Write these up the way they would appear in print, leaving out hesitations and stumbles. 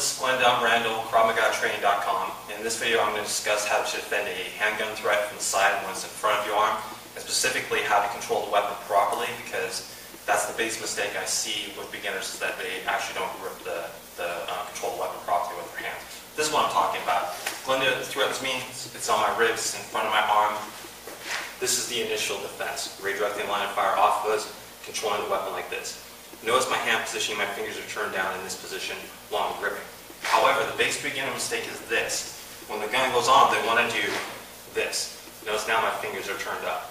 this is Glendon Randall, KravMagaTraining.com. In this video I'm going to discuss how to defend a handgun threat from the side when it's in front of your arm, and specifically how to control the weapon properly, because that's the biggest mistake I see with beginners, is that they actually don't grip control the weapon properly with their hands. This is what I'm talking about. Glenda threatens me, it's on my ribs, in front of my arm. This is the initial defense. Redirecting line of fire off of us, controlling the weapon like this. Notice my hand positioning, my fingers are turned down in this position while I'm gripping. However, the basic beginner mistake is this. When the gun goes on, they want to do this. Notice now my fingers are turned up.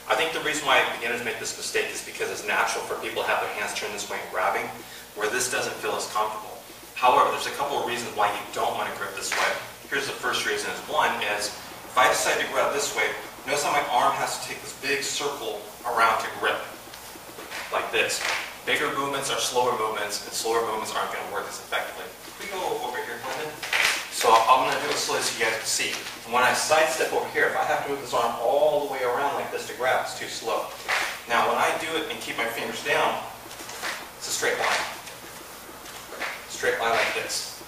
I think the reason why beginners make this mistake is because it's natural for people to have their hands turned this way and grabbing, where this doesn't feel as comfortable. However, there's a couple of reasons why you don't want to grip this way. Here's the first reason. One is, if I decide to grab this way, notice how my arm has to take this big circle around to grip, like this. Bigger movements are slower movements, and slower movements aren't going to work as effectively. We go over here, Glendon. So I'm going to do it slowly so you guys can see. And when I sidestep over here, if I have to move this arm all the way around like this to grab, it's too slow. Now when I do it and keep my fingers down, it's a straight line. Straight line like this.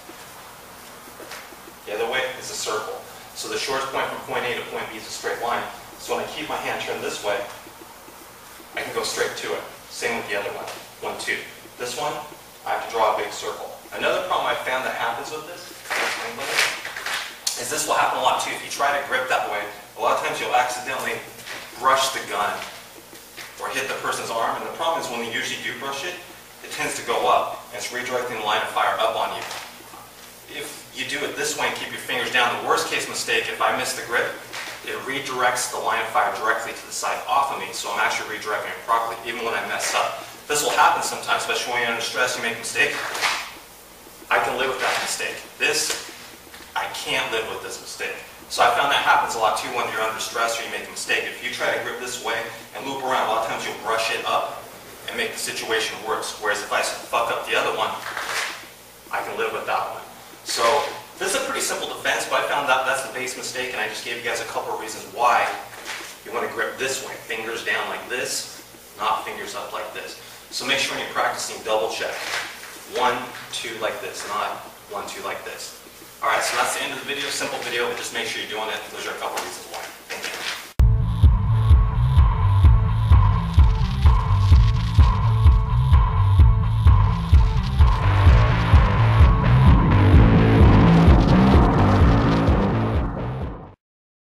The other way is a circle. So the shortest point from point A to point B is a straight line. So when I keep my hand turned this way, I can go straight to it. Same with the other one. 1, 2. This one, I have to draw a big circle. Another problem I found that happens with this is this will happen a lot too. If you try to grip that way, a lot of times you'll accidentally brush the gun or hit the person's arm. And the problem is when you usually do brush it, it tends to go up. And it's redirecting the line of fire up on you. If you do it this way and keep your fingers down, the worst case mistake, if I miss the grip, it redirects the line of fire directly to the side off of me, so I'm actually redirecting it properly, even when I mess up. This will happen sometimes, especially when you're under stress, you make a mistake. I can live with that mistake. This, I can't live with this mistake. So I found that happens a lot too when you're under stress or you make a mistake. If you try to grip this way and loop around, a lot of times you'll brush it up and make the situation worse. Whereas if I fuck up the other one, I can live with that one. So this is a pretty simple defense, but I found that that's the base mistake, and I just gave you guys a couple of reasons why you want to grip this way. Fingers down like this, not fingers up like this. So make sure when you're practicing, double check. 1, 2 like this, not 1, 2 like this. Alright, so that's the end of the video. Simple video, but just make sure you're doing it. Those are a couple of reasons why.